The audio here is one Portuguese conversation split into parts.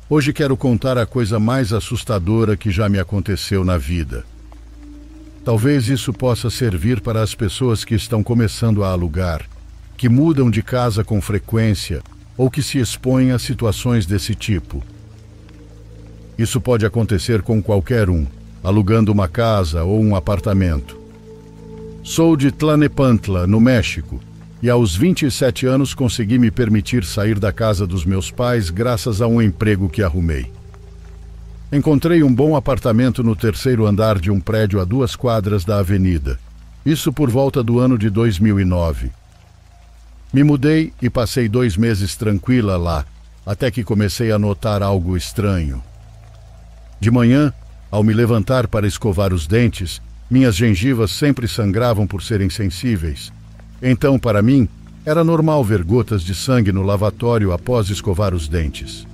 Hoje quero contar a coisa mais assustadora que já me aconteceu na vida. Talvez isso possa servir para as pessoas que estão começando a alugar, que mudam de casa com frequência ou que se expõem a situações desse tipo. Isso pode acontecer com qualquer um, alugando uma casa ou um apartamento. Sou de Tlalnepantla, no México, e aos 27 anos consegui me permitir sair da casa dos meus pais graças a um emprego que arrumei. Encontrei um bom apartamento no 3º andar de um prédio a 2 quadras da avenida, isso por volta do ano de 2009. Me mudei e passei 2 meses tranquila lá, até que comecei a notar algo estranho. De manhã, ao me levantar para escovar os dentes, minhas gengivas sempre sangravam por serem sensíveis. Então, para mim, era normal ver gotas de sangue no lavatório após escovar os dentes.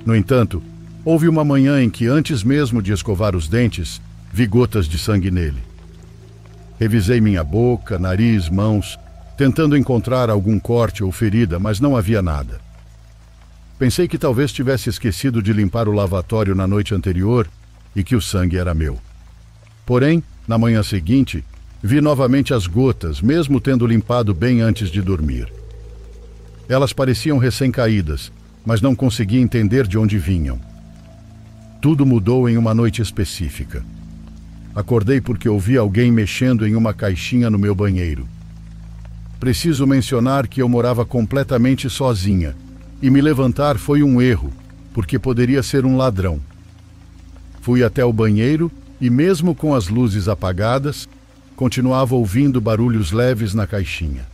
No entanto, houve uma manhã em que, antes mesmo de escovar os dentes, vi gotas de sangue nele. Revisei minha boca, nariz, mãos, tentando encontrar algum corte ou ferida, mas não havia nada. Pensei que talvez tivesse esquecido de limpar o lavatório na noite anterior e que o sangue era meu. Porém, na manhã seguinte, vi novamente as gotas, mesmo tendo limpado bem antes de dormir. Elas pareciam recém-caídas, mas não conseguia entender de onde vinham. Tudo mudou em uma noite específica. Acordei porque ouvi alguém mexendo em uma caixinha no meu banheiro. Preciso mencionar que eu morava completamente sozinha, e me levantar foi um erro, porque poderia ser um ladrão. Fui até o banheiro e, mesmo com as luzes apagadas, continuava ouvindo barulhos leves na caixinha.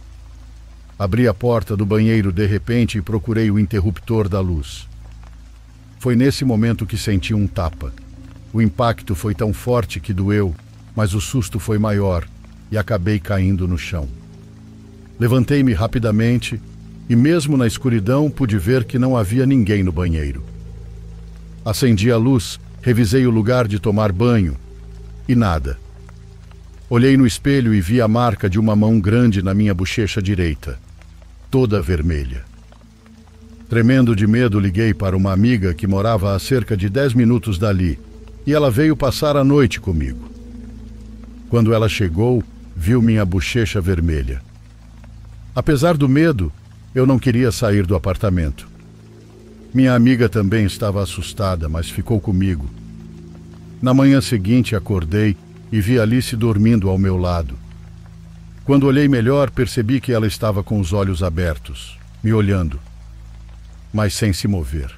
Abri a porta do banheiro de repente e procurei o interruptor da luz. Foi nesse momento que senti um tapa. O impacto foi tão forte que doeu, mas o susto foi maior e acabei caindo no chão. Levantei-me rapidamente e, mesmo na escuridão, pude ver que não havia ninguém no banheiro. Acendi a luz, revisei o lugar de tomar banho e nada. Olhei no espelho e vi a marca de uma mão grande na minha bochecha direita, toda vermelha. Tremendo de medo, liguei para uma amiga que morava a cerca de 10 minutos dali, e ela veio passar a noite comigo. Quando ela chegou, viu minha bochecha vermelha. Apesar do medo, eu não queria sair do apartamento. Minha amiga também estava assustada, mas ficou comigo. Na manhã seguinte, acordei e vi Alice dormindo ao meu lado. Quando olhei melhor, percebi que ela estava com os olhos abertos, me olhando, mas sem se mover.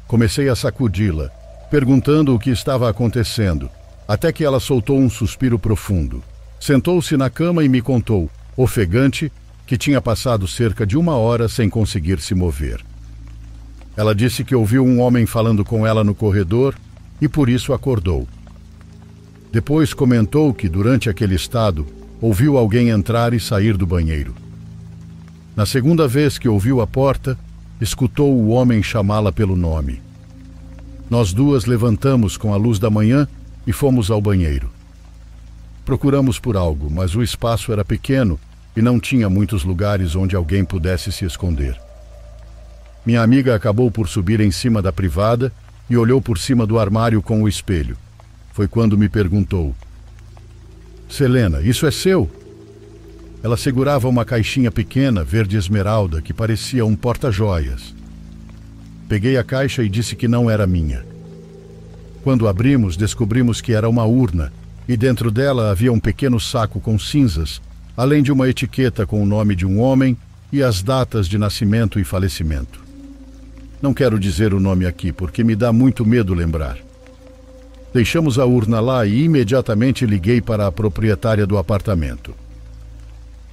Comecei a sacudi-la, perguntando o que estava acontecendo, até que ela soltou um suspiro profundo. Sentou-se na cama e me contou, ofegante, que tinha passado cerca de 1 hora sem conseguir se mover. Ela disse que ouviu um homem falando com ela no corredor e por isso acordou. Depois comentou que, durante aquele estado, ouviu alguém entrar e sair do banheiro. Na segunda vez que ouviu a porta, escutou o homem chamá-la pelo nome. Nós duas levantamos com a luz da manhã e fomos ao banheiro. Procuramos por algo, mas o espaço era pequeno e não tinha muitos lugares onde alguém pudesse se esconder. Minha amiga acabou por subir em cima da privada e olhou por cima do armário com o espelho. Foi quando me perguntou: "Selena, isso é seu?" Ela segurava uma caixinha pequena, verde esmeralda, que parecia um porta-joias. Peguei a caixa e disse que não era minha. Quando abrimos, descobrimos que era uma urna, e dentro dela havia um pequeno saco com cinzas, além de uma etiqueta com o nome de um homem e as datas de nascimento e falecimento. Não quero dizer o nome aqui, porque me dá muito medo lembrar. Deixamos a urna lá e imediatamente liguei para a proprietária do apartamento.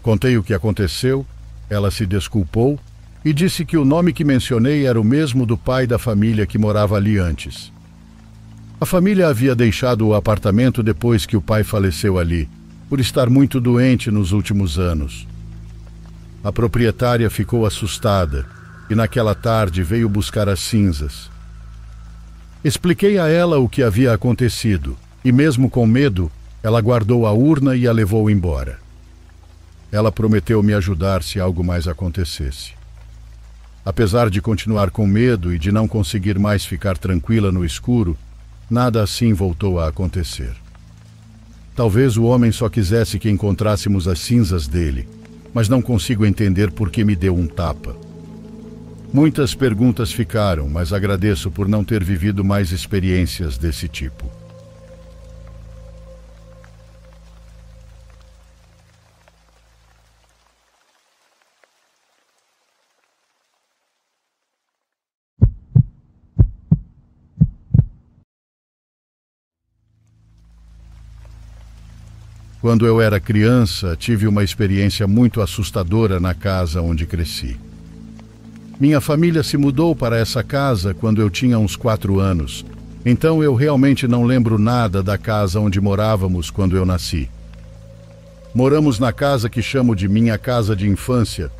Contei o que aconteceu, ela se desculpou e disse que o nome que mencionei era o mesmo do pai da família que morava ali antes. A família havia deixado o apartamento depois que o pai faleceu ali, por estar muito doente nos últimos anos. A proprietária ficou assustada e naquela tarde veio buscar as cinzas. Expliquei a ela o que havia acontecido e, mesmo com medo, ela guardou a urna e a levou embora. Ela prometeu me ajudar se algo mais acontecesse. Apesar de continuar com medo e de não conseguir mais ficar tranquila no escuro, nada assim voltou a acontecer. Talvez o homem só quisesse que encontrássemos as cinzas dele, mas não consigo entender por que me deu um tapa. Muitas perguntas ficaram, mas agradeço por não ter vivido mais experiências desse tipo. Quando eu era criança, tive uma experiência muito assustadora na casa onde cresci. Minha família se mudou para essa casa quando eu tinha uns 4 anos, então eu realmente não lembro nada da casa onde morávamos quando eu nasci. Moramos na casa que chamo de minha casa de infância,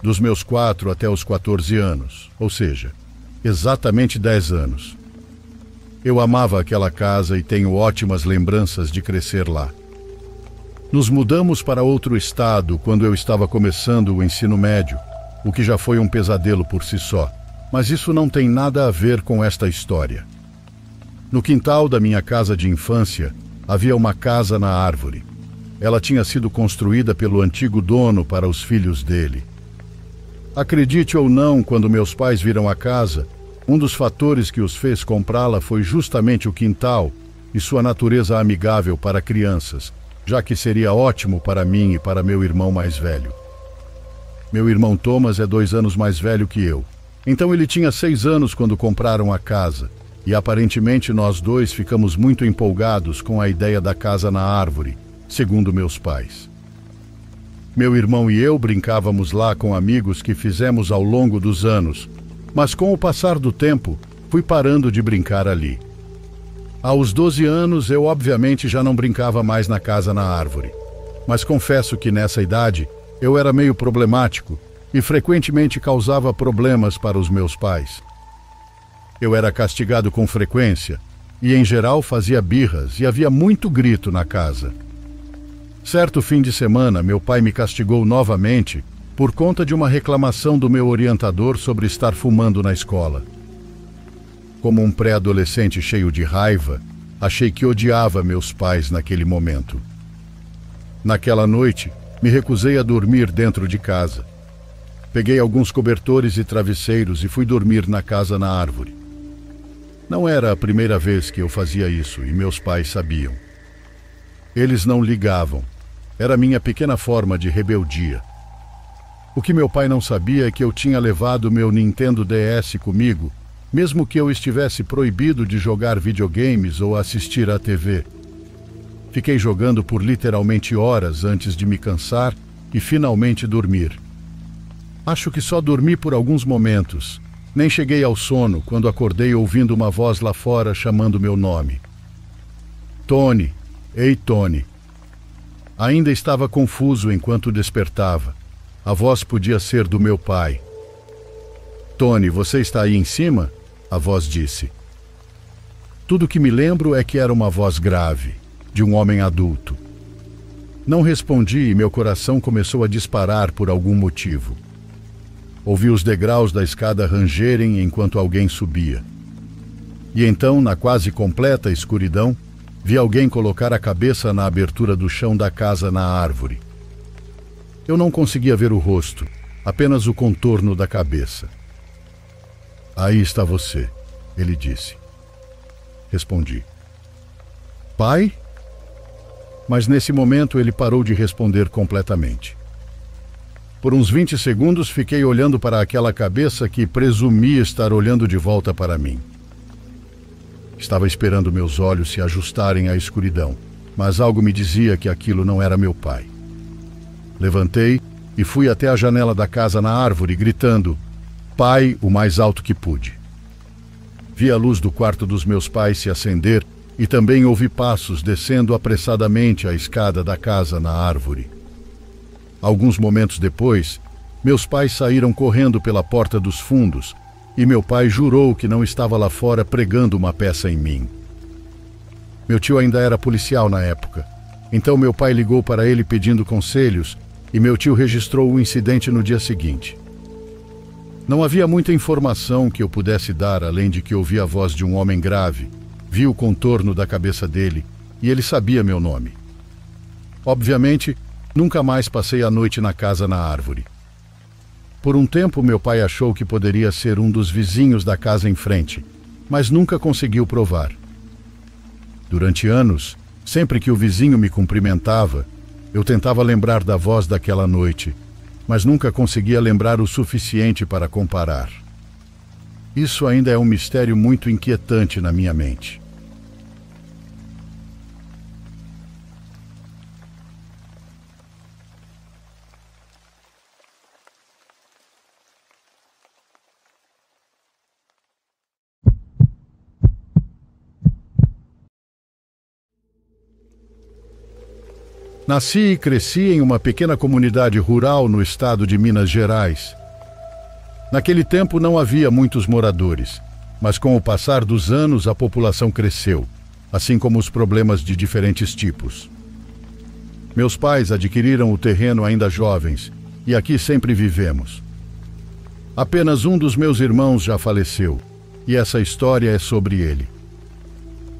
dos meus 4 até os 14 anos, ou seja, exatamente 10 anos. Eu amava aquela casa e tenho ótimas lembranças de crescer lá. Nos mudamos para outro estado quando eu estava começando o ensino médio, o que já foi um pesadelo por si só, mas isso não tem nada a ver com esta história. No quintal da minha casa de infância, havia uma casa na árvore. Ela tinha sido construída pelo antigo dono para os filhos dele. Acredite ou não, quando meus pais viram a casa, um dos fatores que os fez comprá-la foi justamente o quintal e sua natureza amigável para crianças, já que seria ótimo para mim e para meu irmão mais velho. Meu irmão Thomas é 2 anos mais velho que eu, então ele tinha 6 anos quando compraram a casa, e aparentemente nós dois ficamos muito empolgados com a ideia da casa na árvore, segundo meus pais. Meu irmão e eu brincávamos lá com amigos que fizemos ao longo dos anos, mas com o passar do tempo, fui parando de brincar ali. Aos 12 anos, eu obviamente já não brincava mais na casa na árvore. Mas confesso que nessa idade, eu era meio problemático e frequentemente causava problemas para os meus pais. Eu era castigado com frequência e, em geral, fazia birras e havia muito grito na casa. Certo fim de semana, meu pai me castigou novamente por conta de uma reclamação do meu orientador sobre estar fumando na escola. Como um pré-adolescente cheio de raiva, achei que odiava meus pais naquele momento. Naquela noite, me recusei a dormir dentro de casa. Peguei alguns cobertores e travesseiros e fui dormir na casa na árvore. Não era a primeira vez que eu fazia isso e meus pais sabiam. Eles não ligavam. Era minha pequena forma de rebeldia. O que meu pai não sabia é que eu tinha levado meu Nintendo DS comigo, mesmo que eu estivesse proibido de jogar videogames ou assistir à TV. Fiquei jogando por literalmente horas antes de me cansar e finalmente dormir. Acho que só dormi por alguns momentos. Nem cheguei ao sono quando acordei ouvindo uma voz lá fora chamando meu nome. Tony, ei Tony. Ainda estava confuso enquanto despertava. A voz podia ser do meu pai. Tony, você está aí em cima? A voz disse. Tudo que me lembro é que era uma voz grave, de um homem adulto. Não respondi e meu coração começou a disparar por algum motivo. Ouvi os degraus da escada rangerem enquanto alguém subia. E então, na quase completa escuridão, vi alguém colocar a cabeça na abertura do chão da casa na árvore. Eu não conseguia ver o rosto, apenas o contorno da cabeça. Aí está você, ele disse. Respondi. Pai? Mas nesse momento ele parou de responder completamente. Por uns 20 segundos fiquei olhando para aquela cabeça que presumia estar olhando de volta para mim. Estava esperando meus olhos se ajustarem à escuridão, mas algo me dizia que aquilo não era meu pai. Levantei e fui até a janela da casa na árvore, gritando: Pai, o mais alto que pude. Vi a luz do quarto dos meus pais se acender e também ouvi passos descendo apressadamente a escada da casa na árvore. Alguns momentos depois, meus pais saíram correndo pela porta dos fundos e meu pai jurou que não estava lá fora pregando uma peça em mim. Meu tio ainda era policial na época, então meu pai ligou para ele pedindo conselhos e meu tio registrou o incidente no dia seguinte. Não havia muita informação que eu pudesse dar, além de que ouvi a voz de um homem grave, vi o contorno da cabeça dele e ele sabia meu nome. Obviamente, nunca mais passei a noite na casa na árvore. Por um tempo, meu pai achou que poderia ser um dos vizinhos da casa em frente, mas nunca conseguiu provar. Durante anos, sempre que o vizinho me cumprimentava, eu tentava lembrar da voz daquela noite, mas nunca conseguia lembrar o suficiente para comparar. Isso ainda é um mistério muito inquietante na minha mente. Nasci e cresci em uma pequena comunidade rural no estado de Minas Gerais. Naquele tempo não havia muitos moradores, mas com o passar dos anos a população cresceu, assim como os problemas de diferentes tipos. Meus pais adquiriram o terreno ainda jovens e aqui sempre vivemos. Apenas um dos meus irmãos já faleceu e essa história é sobre ele.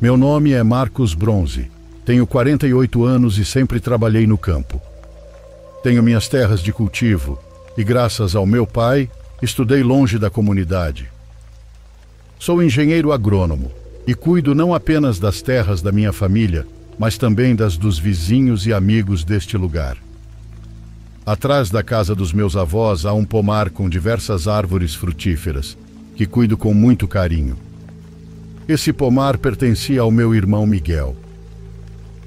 Meu nome é Marcos Bronze. Tenho 48 anos e sempre trabalhei no campo. Tenho minhas terras de cultivo e, graças ao meu pai, estudei longe da comunidade. Sou engenheiro agrônomo e cuido não apenas das terras da minha família, mas também das dos vizinhos e amigos deste lugar. Atrás da casa dos meus avós há um pomar com diversas árvores frutíferas, que cuido com muito carinho. Esse pomar pertencia ao meu irmão Miguel.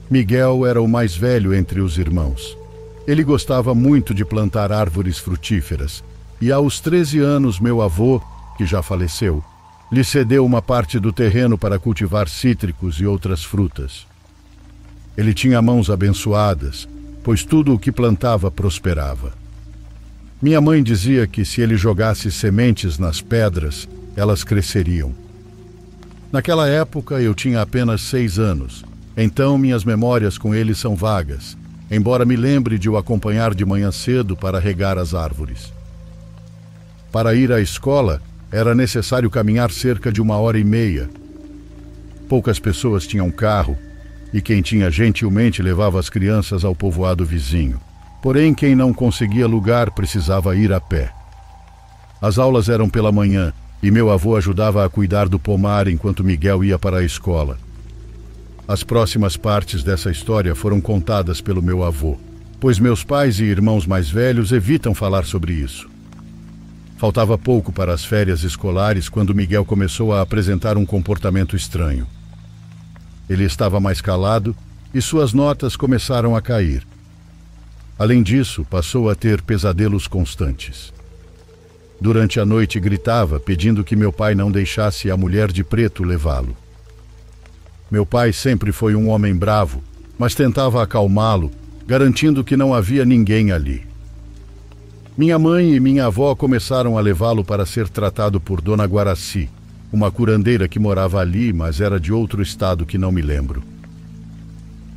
Miguel era o mais velho entre os irmãos. Ele gostava muito de plantar árvores frutíferas, e aos 13 anos meu avô, que já faleceu, lhe cedeu uma parte do terreno para cultivar cítricos e outras frutas. Ele tinha mãos abençoadas, pois tudo o que plantava prosperava. Minha mãe dizia que se ele jogasse sementes nas pedras, elas cresceriam. Naquela época eu tinha apenas 6 anos, então minhas memórias com ele são vagas, embora me lembre de o acompanhar de manhã cedo para regar as árvores. Para ir à escola, era necessário caminhar cerca de 1h30. Poucas pessoas tinham carro, e quem tinha gentilmente levava as crianças ao povoado vizinho. Porém, quem não conseguia lugar precisava ir a pé. As aulas eram pela manhã, e meu avô ajudava a cuidar do pomar enquanto Miguel ia para a escola. As próximas partes dessa história foram contadas pelo meu avô, pois meus pais e irmãos mais velhos evitam falar sobre isso. Faltava pouco para as férias escolares quando Miguel começou a apresentar um comportamento estranho. Ele estava mais calado e suas notas começaram a cair. Além disso, passou a ter pesadelos constantes. Durante a noite gritava, pedindo que meu pai não deixasse a mulher de preto levá-lo. Meu pai sempre foi um homem bravo, mas tentava acalmá-lo, garantindo que não havia ninguém ali. Minha mãe e minha avó começaram a levá-lo para ser tratado por Dona Guaraci, uma curandeira que morava ali, mas era de outro estado que não me lembro.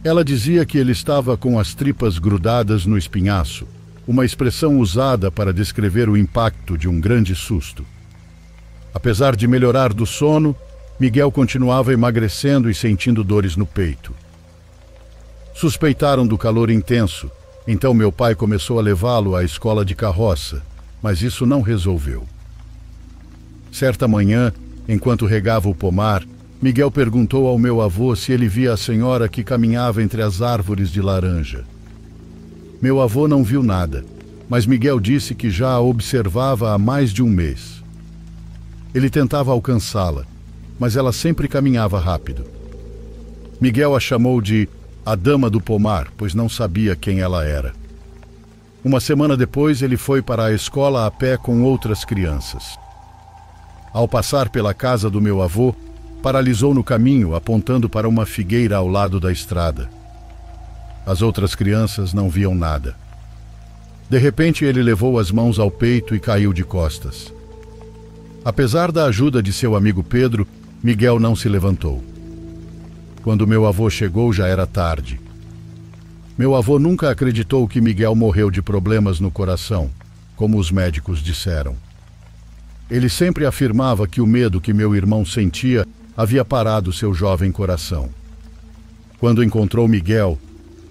Ela dizia que ele estava com as tripas grudadas no espinhaço, uma expressão usada para descrever o impacto de um grande susto. Apesar de melhorar do sono, Miguel continuava emagrecendo e sentindo dores no peito. Suspeitaram do calor intenso, então meu pai começou a levá-lo à escola de carroça, mas isso não resolveu. Certa manhã, enquanto regava o pomar, Miguel perguntou ao meu avô se ele via a senhora que caminhava entre as árvores de laranja. Meu avô não viu nada, mas Miguel disse que já a observava há mais de um mês. Ele tentava alcançá-la, mas ela sempre caminhava rápido. Miguel a chamou de a Dama do Pomar, pois não sabia quem ela era. Uma semana depois, ele foi para a escola a pé com outras crianças. Ao passar pela casa do meu avô, paralisou no caminho, apontando para uma figueira ao lado da estrada. As outras crianças não viam nada. De repente, ele levou as mãos ao peito e caiu de costas. Apesar da ajuda de seu amigo Pedro, Miguel não se levantou. Quando meu avô chegou, já era tarde. Meu avô nunca acreditou que Miguel morreu de problemas no coração, como os médicos disseram. Ele sempre afirmava que o medo que meu irmão sentia havia parado seu jovem coração. Quando encontrou Miguel,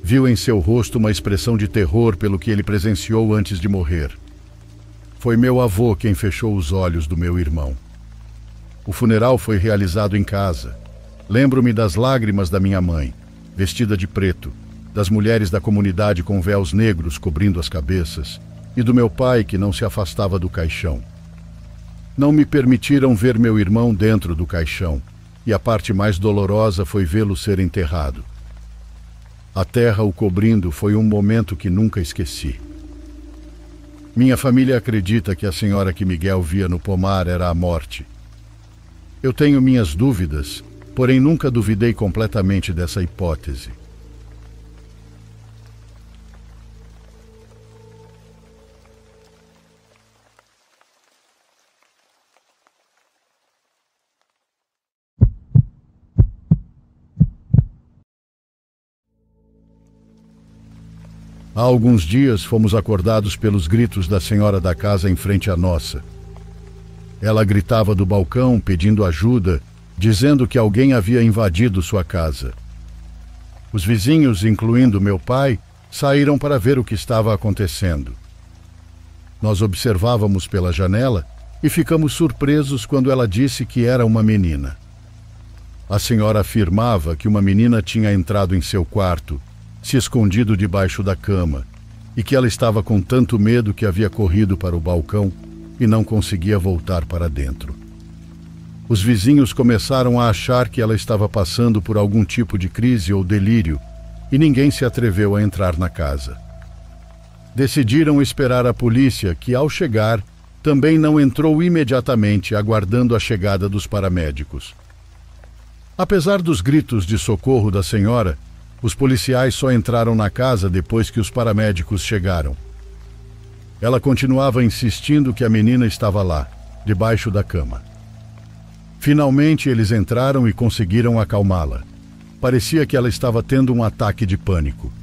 viu em seu rosto uma expressão de terror pelo que ele presenciou antes de morrer. Foi meu avô quem fechou os olhos do meu irmão. O funeral foi realizado em casa. Lembro-me das lágrimas da minha mãe, vestida de preto, das mulheres da comunidade com véus negros cobrindo as cabeças, e do meu pai que não se afastava do caixão. Não me permitiram ver meu irmão dentro do caixão, e a parte mais dolorosa foi vê-lo ser enterrado. A terra o cobrindo foi um momento que nunca esqueci. Minha família acredita que a senhora que Miguel via no pomar era a morte. Eu tenho minhas dúvidas, porém nunca duvidei completamente dessa hipótese. Há alguns dias fomos acordados pelos gritos da senhora da casa em frente à nossa. Ela gritava do balcão pedindo ajuda, dizendo que alguém havia invadido sua casa. Os vizinhos, incluindo meu pai, saíram para ver o que estava acontecendo. Nós observávamos pela janela e ficamos surpresos quando ela disse que era uma menina. A senhora afirmava que uma menina tinha entrado em seu quarto, se escondido debaixo da cama, e que ela estava com tanto medo que havia corrido para o balcão e não conseguia voltar para dentro. Os vizinhos começaram a achar que ela estava passando por algum tipo de crise ou delírio, e ninguém se atreveu a entrar na casa. Decidiram esperar a polícia, que ao chegar, também não entrou imediatamente, aguardando a chegada dos paramédicos. Apesar dos gritos de socorro da senhora, os policiais só entraram na casa depois que os paramédicos chegaram. Ela continuava insistindo que a menina estava lá, debaixo da cama. Finalmente eles entraram e conseguiram acalmá-la. Parecia que ela estava tendo um ataque de pânico.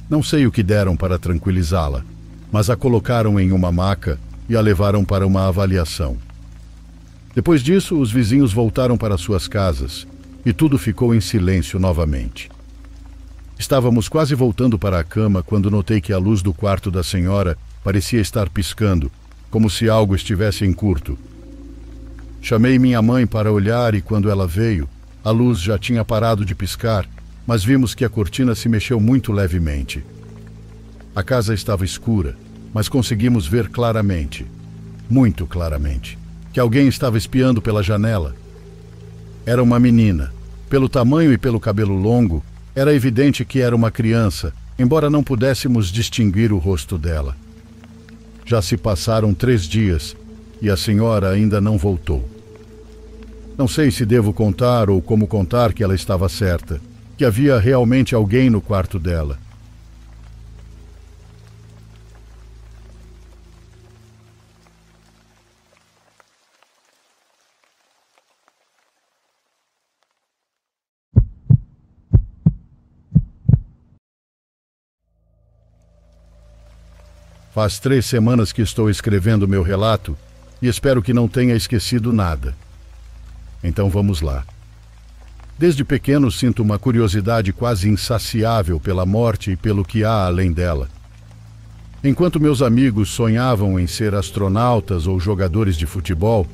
Não sei o que deram para tranquilizá-la, mas a colocaram em uma maca e a levaram para uma avaliação. Depois disso, os vizinhos voltaram para suas casas e tudo ficou em silêncio novamente. Estávamos quase voltando para a cama quando notei que a luz do quarto da senhora parecia estar piscando, como se algo estivesse em curto. Chamei minha mãe para olhar e quando ela veio, a luz já tinha parado de piscar, mas vimos que a cortina se mexeu muito levemente. A casa estava escura, mas conseguimos ver claramente, muito claramente, que alguém estava espiando pela janela. Era uma menina. Pelo tamanho e pelo cabelo longo, era evidente que era uma criança, embora não pudéssemos distinguir o rosto dela. Já se passaram 3 dias e a senhora ainda não voltou. Não sei se devo contar ou como contar que ela estava certa, que havia realmente alguém no quarto dela. Faz 3 semanas que estou escrevendo meu relato e espero que não tenha esquecido nada. Então vamos lá. Desde pequeno sinto uma curiosidade quase insaciável pela morte e pelo que há além dela. Enquanto meus amigos sonhavam em ser astronautas ou jogadores de futebol,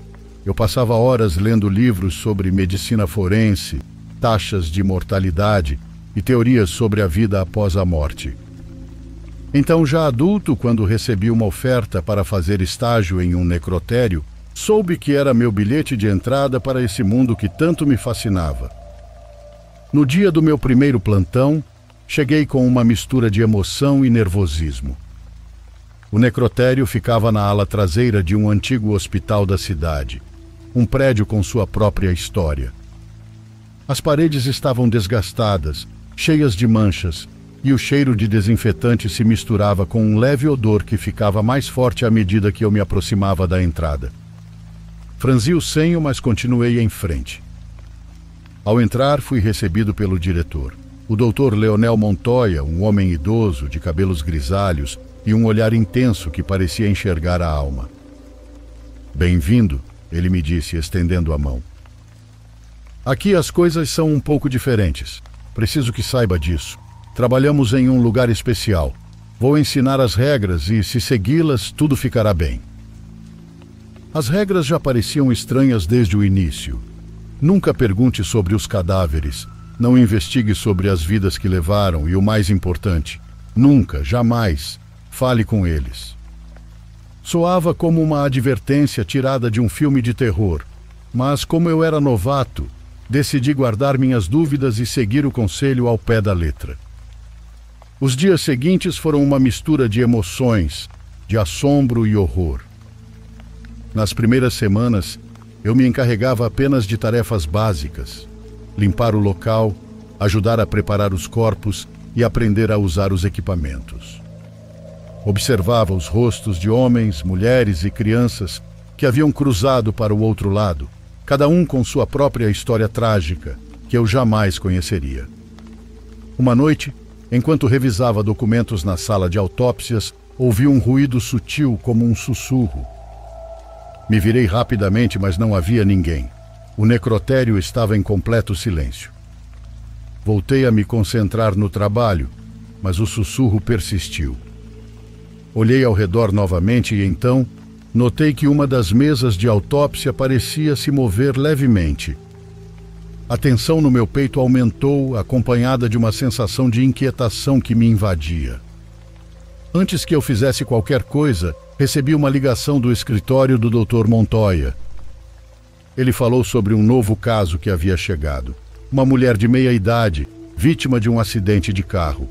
eu passava horas lendo livros sobre medicina forense, taxas de mortalidade e teorias sobre a vida após a morte. Então, já adulto, quando recebi uma oferta para fazer estágio em um necrotério, soube que era meu bilhete de entrada para esse mundo que tanto me fascinava. No dia do meu primeiro plantão, cheguei com uma mistura de emoção e nervosismo. O necrotério ficava na ala traseira de um antigo hospital da cidade, um prédio com sua própria história. As paredes estavam desgastadas, cheias de manchas, e o cheiro de desinfetante se misturava com um leve odor que ficava mais forte à medida que eu me aproximava da entrada. Franzi o senho, mas continuei em frente. Ao entrar, fui recebido pelo diretor, o Dr. Leonel Montoya, um homem idoso, de cabelos grisalhos e um olhar intenso que parecia enxergar a alma. Bem-vindo, ele me disse, estendendo a mão. Aqui as coisas são um pouco diferentes. Preciso que saiba disso. Trabalhamos em um lugar especial. Vou ensinar as regras e, se segui-las, tudo ficará bem. As regras já pareciam estranhas desde o início. Nunca pergunte sobre os cadáveres. Não investigue sobre as vidas que levaram e, o mais importante, nunca, jamais, fale com eles. Soava como uma advertência tirada de um filme de terror, mas como eu era novato, decidi guardar minhas dúvidas e seguir o conselho ao pé da letra. Os dias seguintes foram uma mistura de emoções, de assombro e horror. Nas primeiras semanas, eu me encarregava apenas de tarefas básicas: limpar o local, ajudar a preparar os corpos e aprender a usar os equipamentos. Observava os rostos de homens, mulheres e crianças que haviam cruzado para o outro lado, cada um com sua própria história trágica, que eu jamais conheceria. Uma noite, enquanto revisava documentos na sala de autópsias, ouvi um ruído sutil como um sussurro. Me virei rapidamente, mas não havia ninguém. O necrotério estava em completo silêncio. Voltei a me concentrar no trabalho, mas o sussurro persistiu. Olhei ao redor novamente e então notei que uma das mesas de autópsia parecia se mover levemente. A tensão no meu peito aumentou, acompanhada de uma sensação de inquietação que me invadia. Antes que eu fizesse qualquer coisa, recebi uma ligação do escritório do Dr. Montoya. Ele falou sobre um novo caso que havia chegado. Uma mulher de meia idade, vítima de um acidente de carro.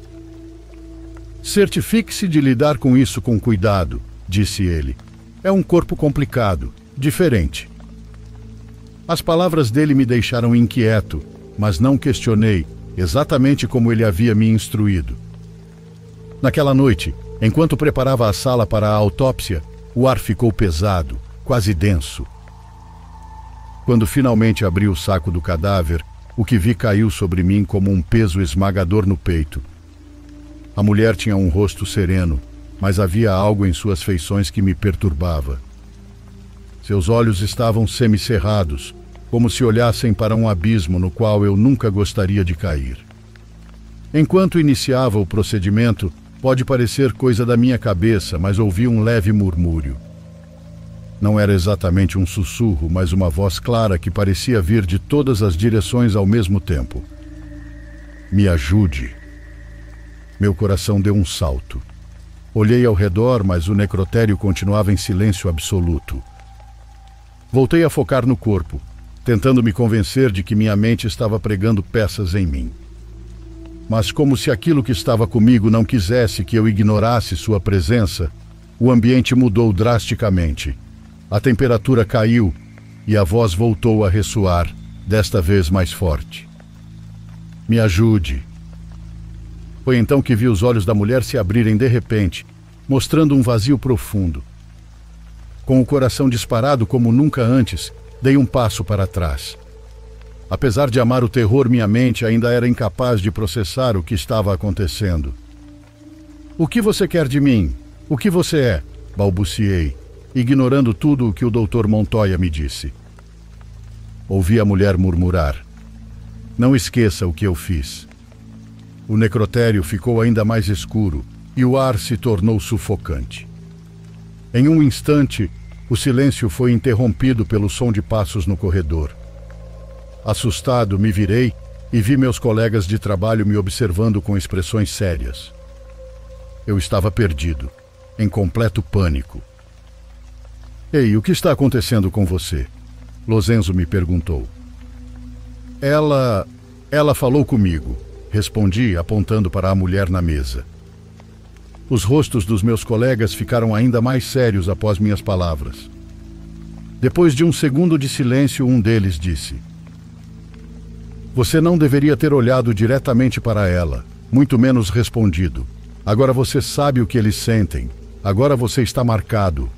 Certifique-se de lidar com isso com cuidado, disse ele. É um corpo complicado, diferente. As palavras dele me deixaram inquieto, mas não questionei, exatamente como ele havia me instruído. Naquela noite, enquanto preparava a sala para a autópsia, o ar ficou pesado, quase denso. Quando finalmente abri o saco do cadáver, o que vi caiu sobre mim como um peso esmagador no peito. A mulher tinha um rosto sereno, mas havia algo em suas feições que me perturbava. Seus olhos estavam semicerrados, como se olhassem para um abismo no qual eu nunca gostaria de cair. Enquanto iniciava o procedimento, pode parecer coisa da minha cabeça, mas ouvi um leve murmúrio. Não era exatamente um sussurro, mas uma voz clara que parecia vir de todas as direções ao mesmo tempo. Me ajude. Meu coração deu um salto. Olhei ao redor, mas o necrotério continuava em silêncio absoluto. Voltei a focar no corpo, tentando me convencer de que minha mente estava pregando peças em mim. Mas como se aquilo que estava comigo não quisesse que eu ignorasse sua presença, o ambiente mudou drasticamente. A temperatura caiu e a voz voltou a ressoar, desta vez mais forte. Me ajude. Foi então que vi os olhos da mulher se abrirem de repente, mostrando um vazio profundo. Com o coração disparado como nunca antes, dei um passo para trás. Apesar de amar o terror, minha mente ainda era incapaz de processar o que estava acontecendo. O que você quer de mim? O que você é? Balbuciei, ignorando tudo o que o Dr. Montoya me disse. Ouvi a mulher murmurar. Não esqueça o que eu fiz. O necrotério ficou ainda mais escuro e o ar se tornou sufocante. Em um instante, o silêncio foi interrompido pelo som de passos no corredor. Assustado, me virei e vi meus colegas de trabalho me observando com expressões sérias. Eu estava perdido, em completo pânico. Ei, o que está acontecendo com você? Lorenzo me perguntou. Ela falou comigo. Respondi, apontando para a mulher na mesa. Os rostos dos meus colegas ficaram ainda mais sérios após minhas palavras. Depois de um segundo de silêncio, um deles disse: Você não deveria ter olhado diretamente para ela, muito menos respondido. Agora você sabe o que eles sentem. Agora você está marcado.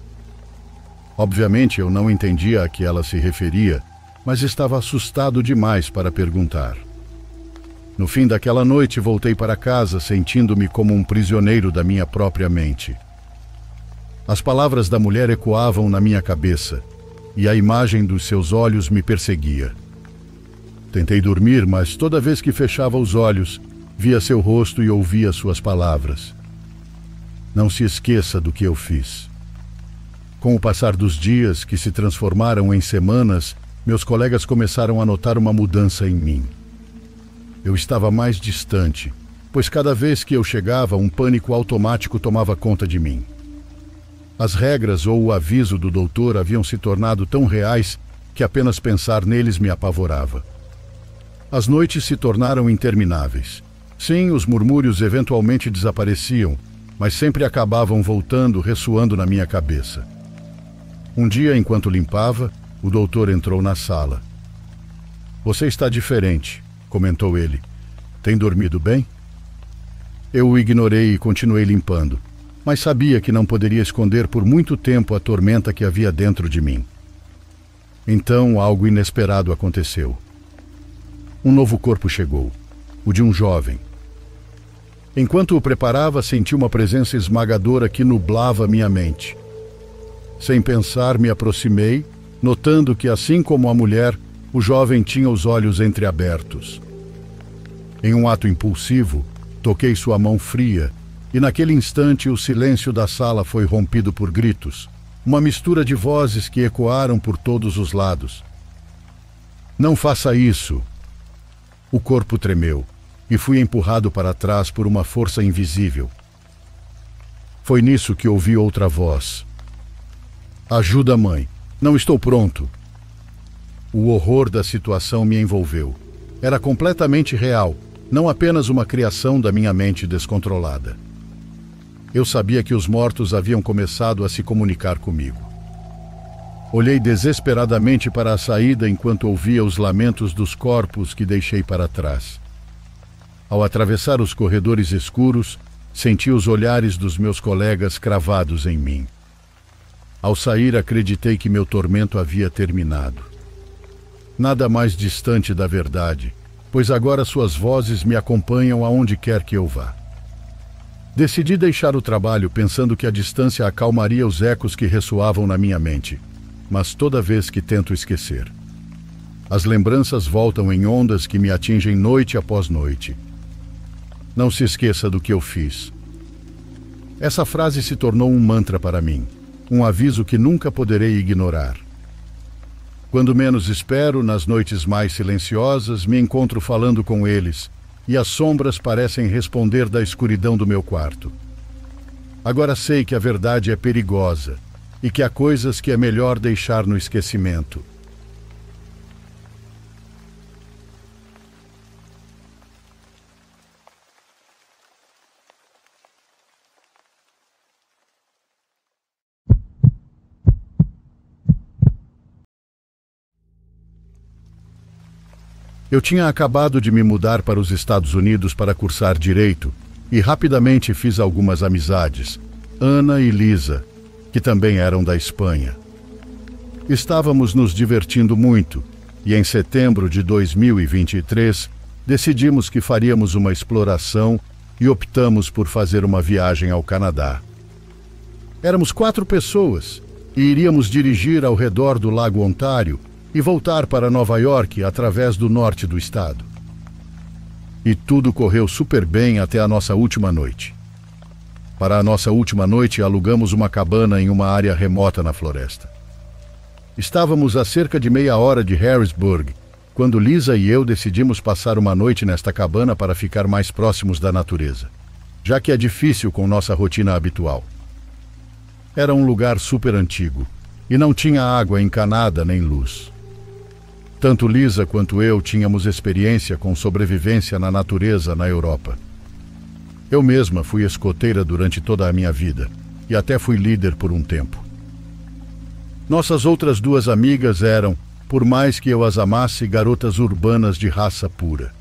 Obviamente eu não entendia a que ela se referia, mas estava assustado demais para perguntar. No fim daquela noite, voltei para casa sentindo-me como um prisioneiro da minha própria mente. As palavras da mulher ecoavam na minha cabeça, e a imagem dos seus olhos me perseguia. Tentei dormir, mas toda vez que fechava os olhos, via seu rosto e ouvia suas palavras. Não se esqueça do que eu fiz. Com o passar dos dias, que se transformaram em semanas, meus colegas começaram a notar uma mudança em mim. Eu estava mais distante, pois cada vez que eu chegava, um pânico automático tomava conta de mim. As regras ou o aviso do doutor haviam se tornado tão reais que apenas pensar neles me apavorava. As noites se tornaram intermináveis. Sim, os murmúrios eventualmente desapareciam, mas sempre acabavam voltando, ressoando na minha cabeça. Um dia, enquanto limpava, o doutor entrou na sala. "Você está diferente", comentou ele. "Tem dormido bem?" Eu o ignorei e continuei limpando, mas sabia que não poderia esconder por muito tempo a tormenta que havia dentro de mim. Então, algo inesperado aconteceu. Um novo corpo chegou, o de um jovem. Enquanto o preparava, senti uma presença esmagadora que nublava minha mente. Sem pensar, me aproximei, notando que, assim como a mulher, o jovem tinha os olhos entreabertos. Em um ato impulsivo, toquei sua mão fria, e naquele instante o silêncio da sala foi rompido por gritos, uma mistura de vozes que ecoaram por todos os lados. "Não faça isso!" O corpo tremeu, e fui empurrado para trás por uma força invisível. Foi nisso que ouvi outra voz. "Ajuda, mãe! Não estou pronto!" O horror da situação me envolveu. Era completamente real, não apenas uma criação da minha mente descontrolada. Eu sabia que os mortos haviam começado a se comunicar comigo. Olhei desesperadamente para a saída enquanto ouvia os lamentos dos corpos que deixei para trás. Ao atravessar os corredores escuros, senti os olhares dos meus colegas cravados em mim. Ao sair, acreditei que meu tormento havia terminado. Nada mais distante da verdade, pois agora suas vozes me acompanham aonde quer que eu vá. Decidi deixar o trabalho pensando que a distância acalmaria os ecos que ressoavam na minha mente, mas toda vez que tento esquecer, as lembranças voltam em ondas que me atingem noite após noite. Não se esqueça do que eu fiz. Essa frase se tornou um mantra para mim, um aviso que nunca poderei ignorar. Quando menos espero, nas noites mais silenciosas, me encontro falando com eles, e as sombras parecem responder da escuridão do meu quarto. Agora sei que a verdade é perigosa, e que há coisas que é melhor deixar no esquecimento. Eu tinha acabado de me mudar para os Estados Unidos para cursar Direito e rapidamente fiz algumas amizades, Ana e Lisa, que também eram da Espanha. Estávamos nos divertindo muito e em setembro de 2023 decidimos que faríamos uma exploração e optamos por fazer uma viagem ao Canadá. Éramos 4 pessoas e iríamos dirigir ao redor do Lago Ontário e voltar para Nova York através do norte do estado. E tudo correu super bem até a nossa última noite. Para a nossa última noite, alugamos uma cabana em uma área remota na floresta. Estávamos a cerca de meia hora de Harrisburg, quando Lisa e eu decidimos passar uma noite nesta cabana para ficar mais próximos da natureza, já que é difícil com nossa rotina habitual. Era um lugar super antigo e não tinha água encanada nem luz. Tanto Lisa quanto eu tínhamos experiência com sobrevivência na natureza na Europa. Eu mesma fui escoteira durante toda a minha vida e até fui líder por um tempo. Nossas outras 2 amigas eram, por mais que eu as amasse, garotas urbanas de raça pura.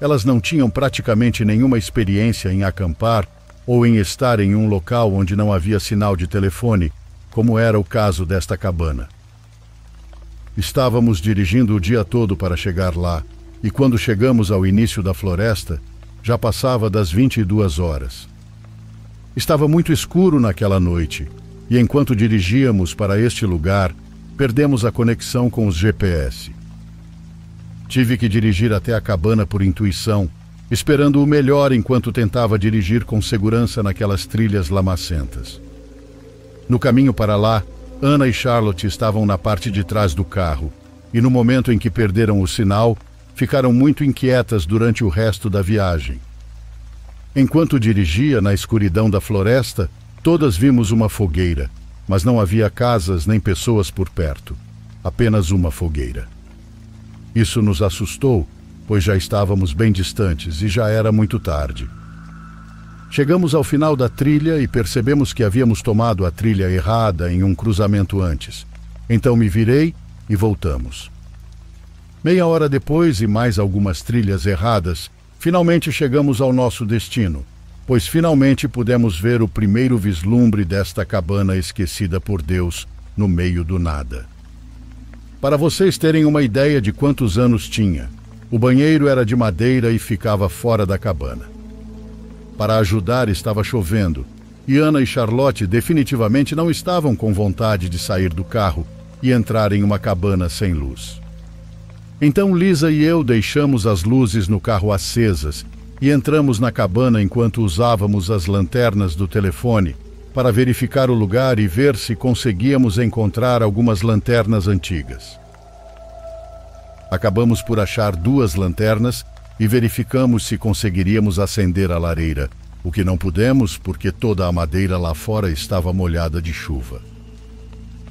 Elas não tinham praticamente nenhuma experiência em acampar ou em estar em um local onde não havia sinal de telefone, como era o caso desta cabana. Estávamos dirigindo o dia todo para chegar lá, e quando chegamos ao início da floresta, já passava das 22 horas. Estava muito escuro naquela noite, e enquanto dirigíamos para este lugar, perdemos a conexão com os GPS. Tive que dirigir até a cabana por intuição, esperando o melhor enquanto tentava dirigir com segurança naquelas trilhas lamacentas. No caminho para lá, Ana e Charlotte estavam na parte de trás do carro, e no momento em que perderam o sinal, ficaram muito inquietas durante o resto da viagem. Enquanto dirigia na escuridão da floresta, todas vimos uma fogueira, mas não havia casas nem pessoas por perto. Apenas uma fogueira. Isso nos assustou, pois já estávamos bem distantes e já era muito tarde. Chegamos ao final da trilha e percebemos que havíamos tomado a trilha errada em um cruzamento antes. Então me virei e voltamos. Meia hora depois e mais algumas trilhas erradas, finalmente chegamos ao nosso destino, pois finalmente pudemos ver o primeiro vislumbre desta cabana esquecida por Deus no meio do nada. Para vocês terem uma ideia de quantos anos tinha, o banheiro era de madeira e ficava fora da cabana. Para ajudar, estava chovendo, e Ana e Charlotte definitivamente não estavam com vontade de sair do carro e entrar em uma cabana sem luz. Então Lisa e eu deixamos as luzes no carro acesas e entramos na cabana enquanto usávamos as lanternas do telefone para verificar o lugar e ver se conseguíamos encontrar algumas lanternas antigas. Acabamos por achar 2 lanternas e verificamos se conseguiríamos acender a lareira, o que não pudemos porque toda a madeira lá fora estava molhada de chuva.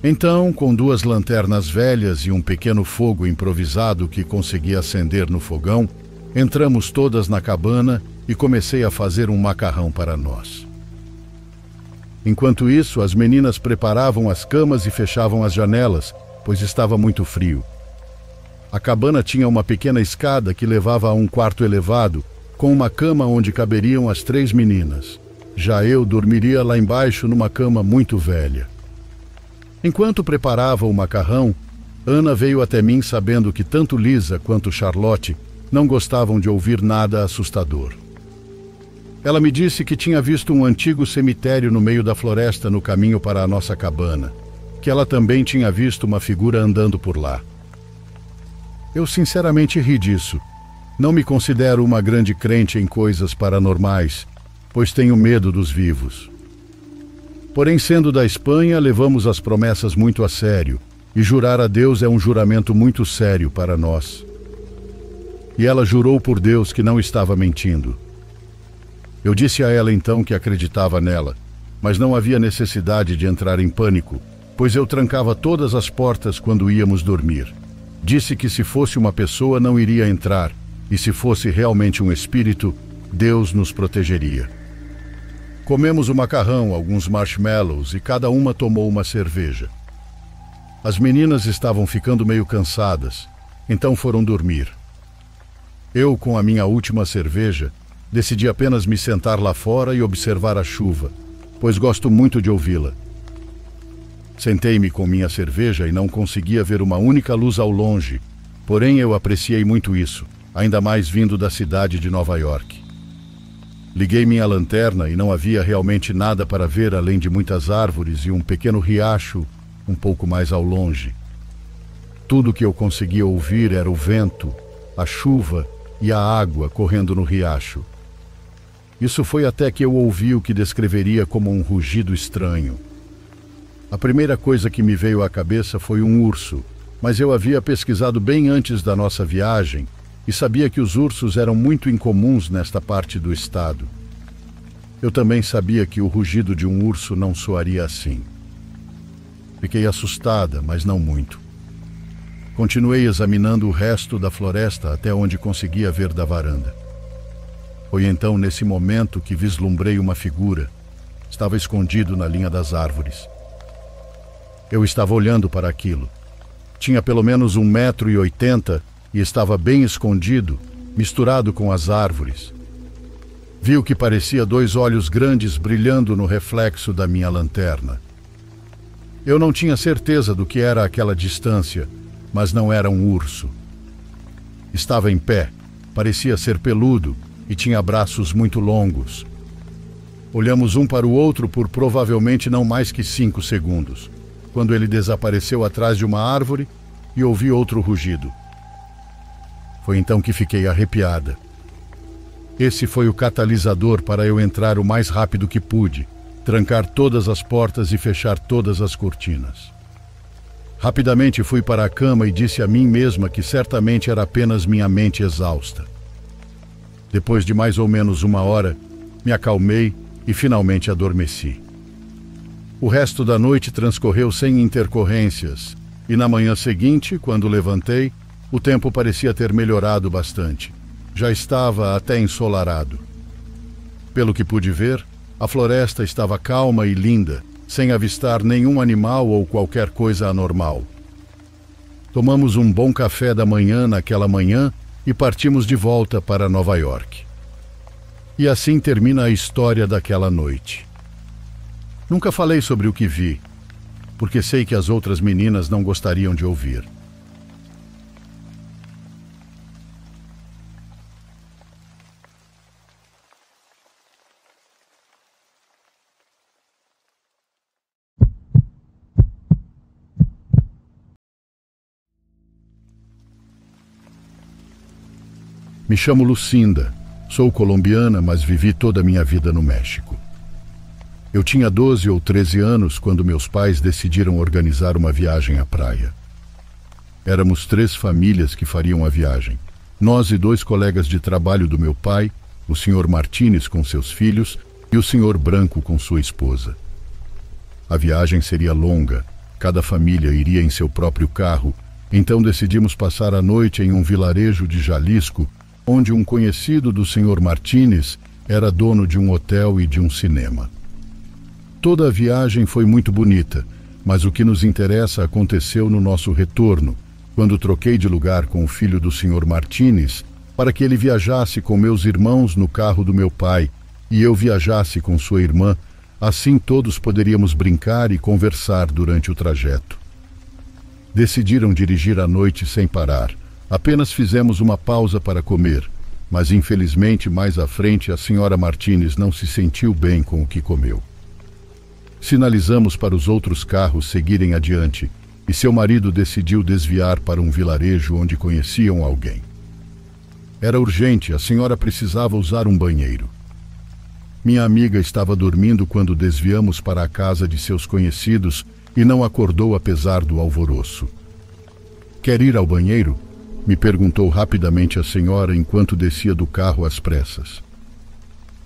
Então, com 2 lanternas velhas e um pequeno fogo improvisado que consegui acender no fogão, entramos todas na cabana e comecei a fazer um macarrão para nós. Enquanto isso, as meninas preparavam as camas e fechavam as janelas, pois estava muito frio. A cabana tinha uma pequena escada que levava a um quarto elevado, com uma cama onde caberiam as 3 meninas. Já eu dormiria lá embaixo numa cama muito velha. Enquanto preparava o macarrão, Ana veio até mim sabendo que tanto Lisa quanto Charlotte não gostavam de ouvir nada assustador. Ela me disse que tinha visto um antigo cemitério no meio da floresta no caminho para a nossa cabana, que ela também tinha visto uma figura andando por lá. Eu sinceramente ri disso. Não me considero uma grande crente em coisas paranormais, pois tenho medo dos vivos. Porém, sendo da Espanha, levamos as promessas muito a sério, e jurar a Deus é um juramento muito sério para nós. E ela jurou por Deus que não estava mentindo. Eu disse a ela então que acreditava nela, mas não havia necessidade de entrar em pânico, pois eu trancava todas as portas quando íamos dormir. Disse que se fosse uma pessoa não iria entrar, e se fosse realmente um espírito, Deus nos protegeria. Comemos o macarrão, alguns marshmallows e cada uma tomou uma cerveja. As meninas estavam ficando meio cansadas, então foram dormir. Eu, com a minha última cerveja, decidi apenas me sentar lá fora e observar a chuva, pois gosto muito de ouvi-la. Sentei-me com minha cerveja e não conseguia ver uma única luz ao longe, porém eu apreciei muito isso, ainda mais vindo da cidade de Nova York. Liguei minha lanterna e não havia realmente nada para ver além de muitas árvores e um pequeno riacho um pouco mais ao longe. Tudo que eu conseguia ouvir era o vento, a chuva e a água correndo no riacho. Isso foi até que eu ouvi o que descreveria como um rugido estranho. A primeira coisa que me veio à cabeça foi um urso, mas eu havia pesquisado bem antes da nossa viagem e sabia que os ursos eram muito incomuns nesta parte do estado. Eu também sabia que o rugido de um urso não soaria assim. Fiquei assustada, mas não muito. Continuei examinando o resto da floresta até onde conseguia ver da varanda. Foi então nesse momento que vislumbrei uma figura. Estava escondido na linha das árvores. Eu estava olhando para aquilo. Tinha pelo menos 1,80 m e estava bem escondido, misturado com as árvores. Vi o que parecia 2 olhos grandes brilhando no reflexo da minha lanterna. Eu não tinha certeza do que era aquela distância, mas não era um urso. Estava em pé, parecia ser peludo e tinha braços muito longos. Olhamos um para o outro por provavelmente não mais que 5 segundos. quando ele desapareceu atrás de uma árvore e ouvi outro rugido. Foi então que fiquei arrepiada. Esse foi o catalisador para eu entrar o mais rápido que pude, trancar todas as portas e fechar todas as cortinas. Rapidamente fui para a cama e disse a mim mesma que certamente era apenas minha mente exausta. Depois de mais ou menos 1 hora, me acalmei e finalmente adormeci. O resto da noite transcorreu sem intercorrências, e na manhã seguinte, quando levantei, o tempo parecia ter melhorado bastante. Já estava até ensolarado. Pelo que pude ver, a floresta estava calma e linda, sem avistar nenhum animal ou qualquer coisa anormal. Tomamos um bom café da manhã naquela manhã e partimos de volta para Nova York. E assim termina a história daquela noite. Nunca falei sobre o que vi, porque sei que as outras meninas não gostariam de ouvir. Me chamo Lucinda, sou colombiana, mas vivi toda a minha vida no México. Eu tinha 12 ou 13 anos quando meus pais decidiram organizar uma viagem à praia. Éramos 3 famílias que fariam a viagem. Nós e 2 colegas de trabalho do meu pai, o Sr. Martínez com seus filhos e o Sr. Branco com sua esposa. A viagem seria longa, cada família iria em seu próprio carro, então decidimos passar a noite em um vilarejo de Jalisco, onde um conhecido do Sr. Martínez era dono de um hotel e de um cinema. Toda a viagem foi muito bonita, mas o que nos interessa aconteceu no nosso retorno, quando troquei de lugar com o filho do Sr. Martínez para que ele viajasse com meus irmãos no carro do meu pai e eu viajasse com sua irmã, assim todos poderíamos brincar e conversar durante o trajeto. Decidiram dirigir à noite sem parar. Apenas fizemos uma pausa para comer, mas infelizmente mais à frente a senhora Martínez não se sentiu bem com o que comeu. Sinalizamos para os outros carros seguirem adiante e seu marido decidiu desviar para um vilarejo onde conheciam alguém. Era urgente, a senhora precisava usar um banheiro. Minha amiga estava dormindo quando desviamos para a casa de seus conhecidos e não acordou apesar do alvoroço. "Quer ir ao banheiro?" me perguntou rapidamente a senhora enquanto descia do carro às pressas.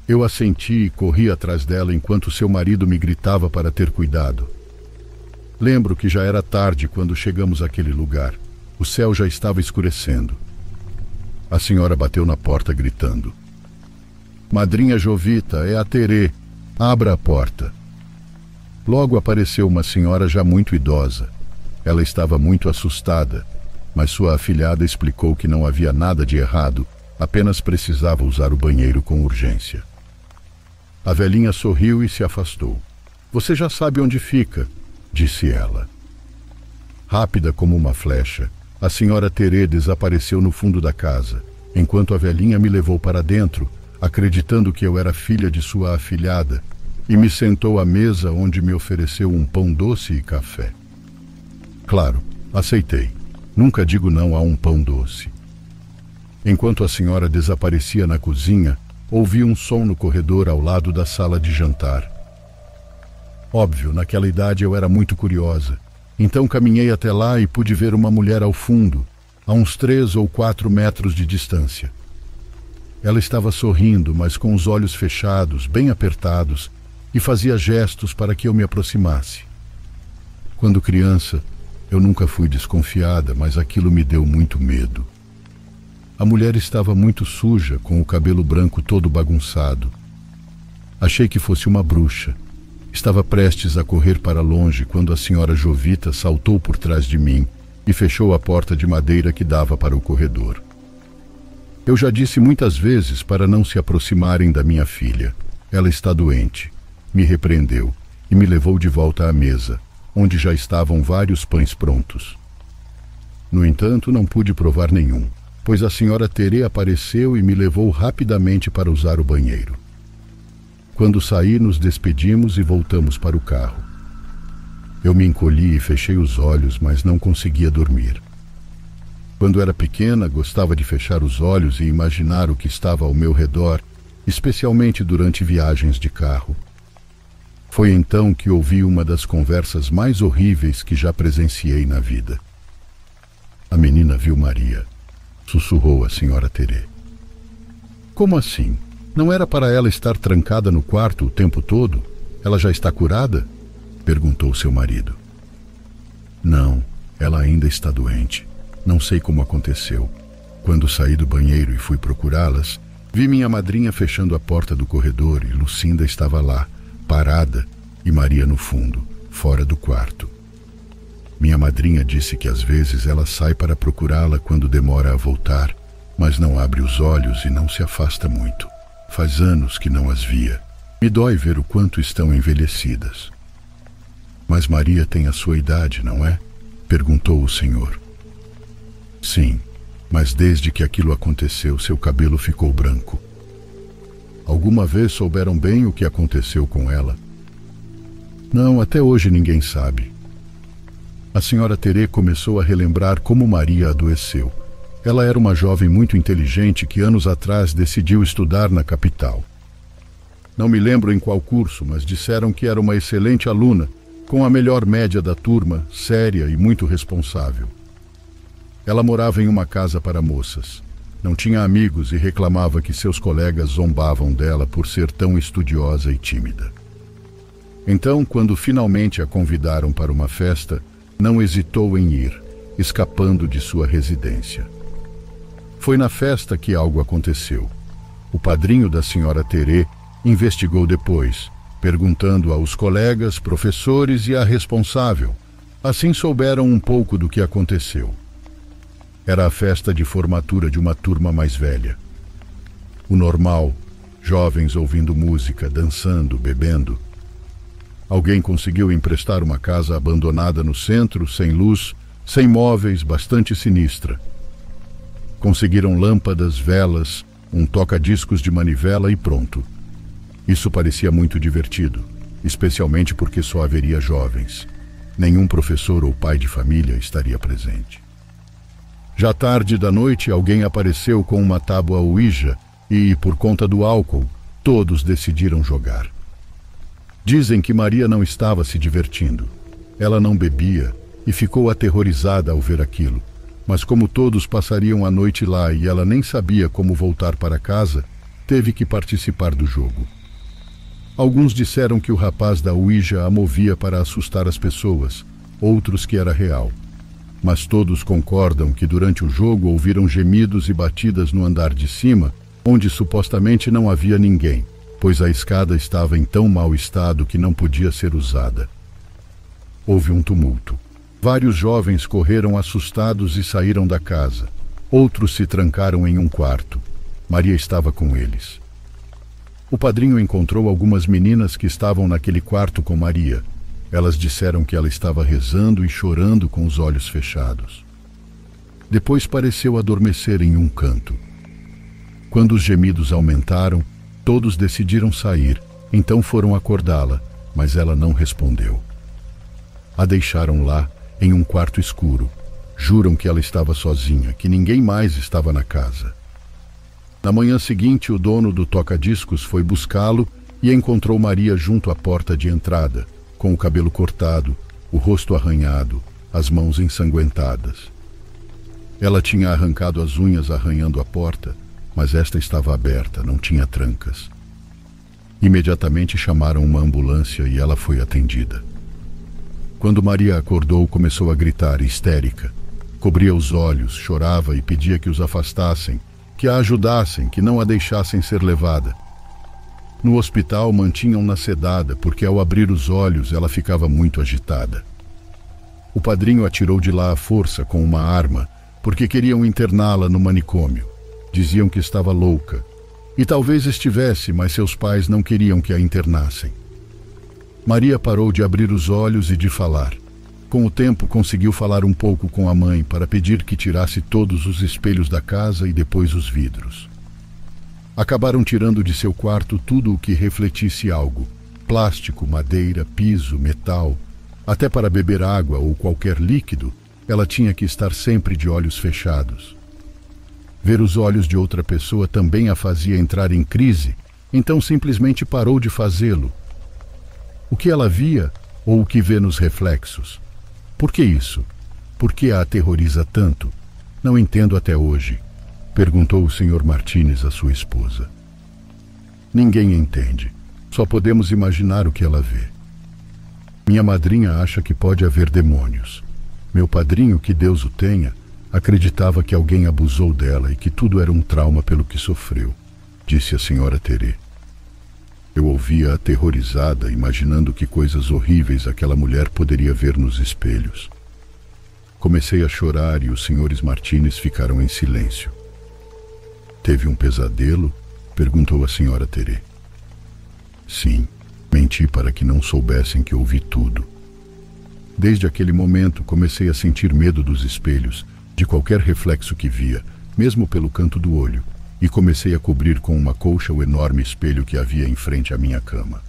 Eu assenti e corri atrás dela enquanto seu marido me gritava para ter cuidado. Lembro que já era tarde quando chegamos àquele lugar. O céu já estava escurecendo. A senhora bateu na porta gritando: "Madrinha Jovita, é a Terê. Abra a porta." Logo apareceu uma senhora já muito idosa. Ela estava muito assustada, mas sua afilhada explicou que não havia nada de errado, apenas precisava usar o banheiro com urgência. A velhinha sorriu e se afastou. "Você já sabe onde fica", disse ela. Rápida como uma flecha, a senhora Terê desapareceu no fundo da casa, enquanto a velhinha me levou para dentro, acreditando que eu era filha de sua afilhada, e me sentou à mesa onde me ofereceu um pão doce e café. Claro, aceitei. Nunca digo não a um pão doce. Enquanto a senhora desaparecia na cozinha, ouvi um som no corredor ao lado da sala de jantar. Óbvio, naquela idade eu era muito curiosa, então caminhei até lá e pude ver uma mulher ao fundo, a uns 3 ou 4 metros de distância. Ela estava sorrindo, mas com os olhos fechados, bem apertados, e fazia gestos para que eu me aproximasse. Quando criança, eu nunca fui desconfiada, mas aquilo me deu muito medo. A mulher estava muito suja, com o cabelo branco todo bagunçado. Achei que fosse uma bruxa. Estava prestes a correr para longe quando a senhora Jovita saltou por trás de mim e fechou a porta de madeira que dava para o corredor. Eu já disse muitas vezes para não se aproximarem da minha filha. Ela está doente. Me repreendeu e me levou de volta à mesa, onde já estavam vários pães prontos. No entanto, não pude provar nenhum, pois a senhora Terê apareceu e me levou rapidamente para usar o banheiro. Quando saí, nos despedimos e voltamos para o carro. Eu me encolhi e fechei os olhos, mas não conseguia dormir. Quando era pequena, gostava de fechar os olhos e imaginar o que estava ao meu redor, especialmente durante viagens de carro. Foi então que ouvi uma das conversas mais horríveis que já presenciei na vida. A menina viu Maria, sussurrou a senhora Terê. Como assim? Não era para ela estar trancada no quarto o tempo todo? Ela já está curada? Perguntou seu marido. Não, ela ainda está doente. Não sei como aconteceu. Quando saí do banheiro e fui procurá-las, vi minha madrinha fechando a porta do corredor e Lucinda estava lá, parada, e Maria no fundo, fora do quarto. Minha madrinha disse que às vezes ela sai para procurá-la quando demora a voltar, mas não abre os olhos e não se afasta muito. Faz anos que não as via. Me dói ver o quanto estão envelhecidas. Mas Maria tem a sua idade, não é? Perguntou o senhor. Sim, mas desde que aquilo aconteceu, seu cabelo ficou branco. Alguma vez souberam bem o que aconteceu com ela? Não, até hoje ninguém sabe. A senhora Terê começou a relembrar como Maria adoeceu. Ela era uma jovem muito inteligente que anos atrás decidiu estudar na capital. Não me lembro em qual curso, mas disseram que era uma excelente aluna, com a melhor média da turma, séria e muito responsável. Ela morava em uma casa para moças. Não tinha amigos e reclamava que seus colegas zombavam dela por ser tão estudiosa e tímida. Então, quando finalmente a convidaram para uma festa, não hesitou em ir, escapando de sua residência. Foi na festa que algo aconteceu. O padrinho da senhora Terê investigou depois, perguntando aos colegas, professores e à responsável. Assim souberam um pouco do que aconteceu. Era a festa de formatura de uma turma mais velha. O normal, jovens ouvindo música, dançando, bebendo. Alguém conseguiu emprestar uma casa abandonada no centro, sem luz, sem móveis, bastante sinistra. Conseguiram lâmpadas, velas, um toca-discos de manivela e pronto. Isso parecia muito divertido, especialmente porque só haveria jovens. Nenhum professor ou pai de família estaria presente. Já tarde da noite, alguém apareceu com uma tábua Ouija e, por conta do álcool, todos decidiram jogar. Dizem que Maria não estava se divertindo. Ela não bebia e ficou aterrorizada ao ver aquilo. Mas como todos passariam a noite lá e ela nem sabia como voltar para casa, teve que participar do jogo. Alguns disseram que o rapaz da Ouija a movia para assustar as pessoas, outros que era real. Mas todos concordam que durante o jogo ouviram gemidos e batidas no andar de cima, onde supostamente não havia ninguém, pois a escada estava em tão mau estado que não podia ser usada. Houve um tumulto. Vários jovens correram assustados e saíram da casa. Outros se trancaram em um quarto. Maria estava com eles. O padrinho encontrou algumas meninas que estavam naquele quarto com Maria. Elas disseram que ela estava rezando e chorando com os olhos fechados. Depois pareceu adormecer em um canto. Quando os gemidos aumentaram, todos decidiram sair, então foram acordá-la, mas ela não respondeu. A deixaram lá, em um quarto escuro. Juram que ela estava sozinha, que ninguém mais estava na casa. Na manhã seguinte, o dono do toca-discos foi buscá-lo e encontrou Maria junto à porta de entrada, com o cabelo cortado, o rosto arranhado, as mãos ensanguentadas. Ela tinha arrancado as unhas arranhando a porta, mas esta estava aberta, não tinha trancas. Imediatamente chamaram uma ambulância e ela foi atendida. Quando Maria acordou, começou a gritar, histérica. Cobria os olhos, chorava e pedia que os afastassem, que a ajudassem, que não a deixassem ser levada. No hospital mantinham-na sedada, porque ao abrir os olhos ela ficava muito agitada. O padrinho a tirou de lá à força com uma arma, porque queriam interná-la no manicômio. Diziam que estava louca. E talvez estivesse, mas seus pais não queriam que a internassem. Maria parou de abrir os olhos e de falar. Com o tempo conseguiu falar um pouco com a mãe para pedir que tirasse todos os espelhos da casa e depois os vidros. Acabaram tirando de seu quarto tudo o que refletisse algo: plástico, madeira, piso, metal. Até para beber água ou qualquer líquido, ela tinha que estar sempre de olhos fechados. Ver os olhos de outra pessoa também a fazia entrar em crise, então simplesmente parou de fazê-lo. O que ela via ou o que vê nos reflexos? Por que isso? Por que a aterroriza tanto? Não entendo até hoje, perguntou o Sr. Martínez à sua esposa. Ninguém entende. Só podemos imaginar o que ela vê. Minha madrinha acha que pode haver demônios. Meu padrinho, que Deus o tenha, acreditava que alguém abusou dela e que tudo era um trauma pelo que sofreu, disse a senhora Terê. Eu ouvia aterrorizada, imaginando que coisas horríveis aquela mulher poderia ver nos espelhos. Comecei a chorar e os senhores Martínez ficaram em silêncio. Teve um pesadelo? Perguntou a senhora Terê. Sim, menti para que não soubessem que ouvi tudo. Desde aquele momento comecei a sentir medo dos espelhos, de qualquer reflexo que via, mesmo pelo canto do olho, e comecei a cobrir com uma colcha o enorme espelho que havia em frente à minha cama.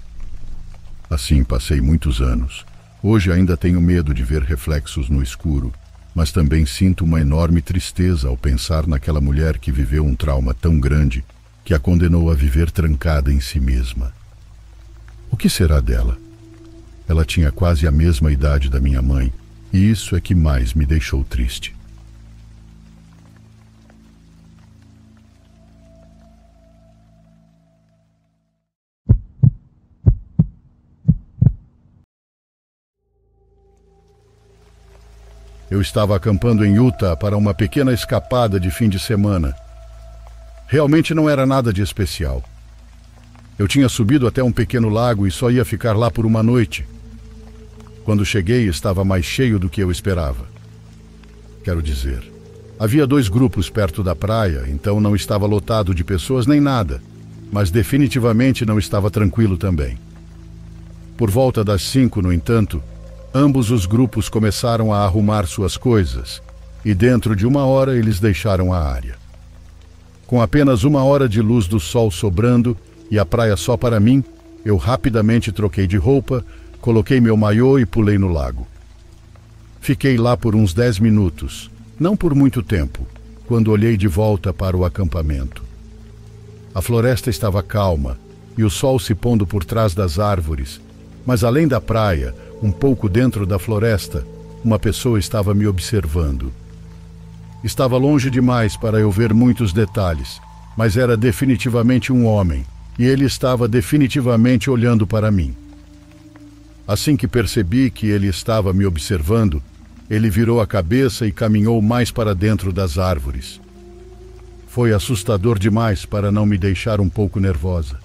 Assim passei muitos anos. Hoje ainda tenho medo de ver reflexos no escuro, mas também sinto uma enorme tristeza ao pensar naquela mulher que viveu um trauma tão grande que a condenou a viver trancada em si mesma. O que será dela? Ela tinha quase a mesma idade da minha mãe, e isso é que mais me deixou triste. Eu estava acampando em Utah para uma pequena escapada de fim de semana. Realmente não era nada de especial. Eu tinha subido até um pequeno lago e só ia ficar lá por uma noite. Quando cheguei, estava mais cheio do que eu esperava. Quero dizer, havia 2 grupos perto da praia, então não estava lotado de pessoas nem nada, mas definitivamente não estava tranquilo também. Por volta das 5, no entanto, ambos os grupos começaram a arrumar suas coisas, e dentro de 1 hora eles deixaram a área. Com apenas 1 hora de luz do sol sobrando e a praia só para mim, eu rapidamente troquei de roupa, coloquei meu maiô e pulei no lago. Fiquei lá por uns 10 minutos, não por muito tempo, quando olhei de volta para o acampamento. A floresta estava calma e o sol se pondo por trás das árvores, mas além da praia, um pouco dentro da floresta, uma pessoa estava me observando. Estava longe demais para eu ver muitos detalhes, mas era definitivamente um homem, e ele estava definitivamente olhando para mim. Assim que percebi que ele estava me observando, ele virou a cabeça e caminhou mais para dentro das árvores. Foi assustador demais para não me deixar um pouco nervosa.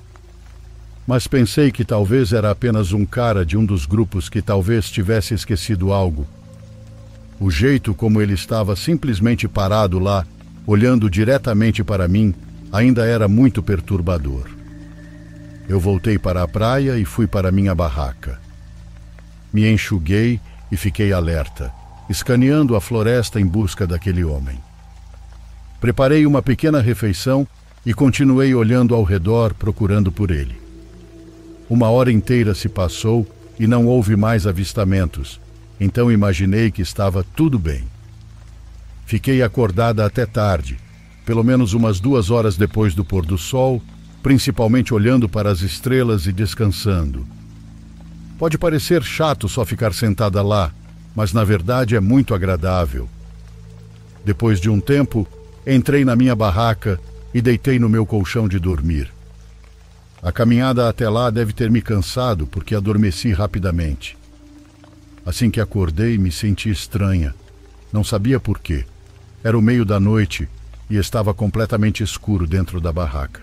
Mas pensei que talvez era apenas um cara de um dos grupos que talvez tivesse esquecido algo. O jeito como ele estava simplesmente parado lá, olhando diretamente para mim, ainda era muito perturbador. Eu voltei para a praia e fui para minha barraca. Me enxuguei e fiquei alerta, escaneando a floresta em busca daquele homem. Preparei uma pequena refeição e continuei olhando ao redor procurando por ele. 1 hora inteira se passou e não houve mais avistamentos, então imaginei que estava tudo bem. Fiquei acordada até tarde, pelo menos umas 2 horas depois do pôr do sol, principalmente olhando para as estrelas e descansando. Pode parecer chato só ficar sentada lá, mas na verdade é muito agradável. Depois de um tempo, entrei na minha barraca e deitei no meu colchão de dormir. A caminhada até lá deve ter me cansado porque adormeci rapidamente. Assim que acordei, me senti estranha. Não sabia por quê. Era o meio da noite e estava completamente escuro dentro da barraca.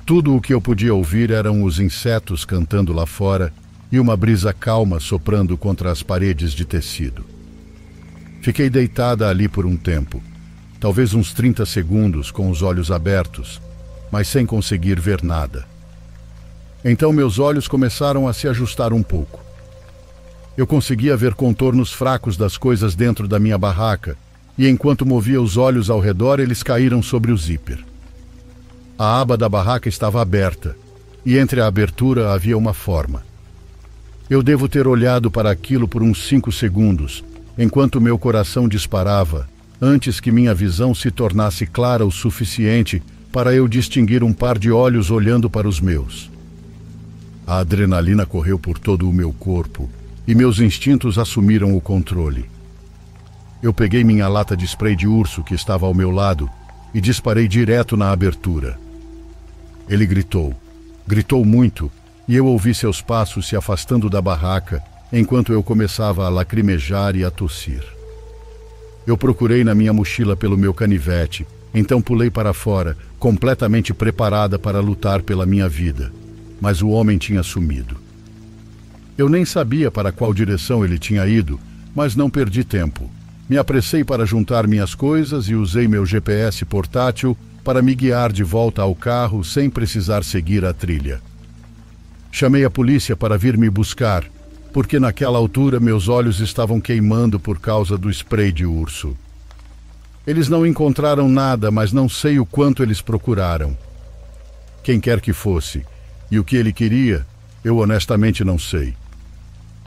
Tudo o que eu podia ouvir eram os insetos cantando lá fora e uma brisa calma soprando contra as paredes de tecido. Fiquei deitada ali por um tempo, talvez uns 30 segundos com os olhos abertos, mas sem conseguir ver nada. Então meus olhos começaram a se ajustar um pouco. Eu conseguia ver contornos fracos das coisas dentro da minha barraca, e enquanto movia os olhos ao redor, eles caíram sobre o zíper. A aba da barraca estava aberta, e entre a abertura havia uma forma. Eu devo ter olhado para aquilo por uns 5 segundos, enquanto meu coração disparava, antes que minha visão se tornasse clara o suficiente para eu distinguir um par de olhos olhando para os meus. A adrenalina correu por todo o meu corpo e meus instintos assumiram o controle. Eu peguei minha lata de spray de urso que estava ao meu lado e disparei direto na abertura. Ele gritou muito, e eu ouvi seus passos se afastando da barraca enquanto eu começava a lacrimejar e a tossir. Eu procurei na minha mochila pelo meu canivete, então pulei para fora, completamente preparada para lutar pela minha vida, mas o homem tinha sumido. Eu nem sabia para qual direção ele tinha ido, mas não perdi tempo. Me apressei para juntar minhas coisas e usei meu GPS portátil para me guiar de volta ao carro sem precisar seguir a trilha. Chamei a polícia para vir me buscar, porque naquela altura meus olhos estavam queimando por causa do spray de urso. Eles não encontraram nada, mas não sei o quanto eles procuraram. Quem quer que fosse, e o que ele queria, eu honestamente não sei.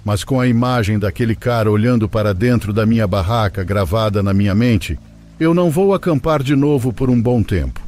Mas com a imagem daquele cara olhando para dentro da minha barraca gravada na minha mente, eu não vou acampar de novo por um bom tempo.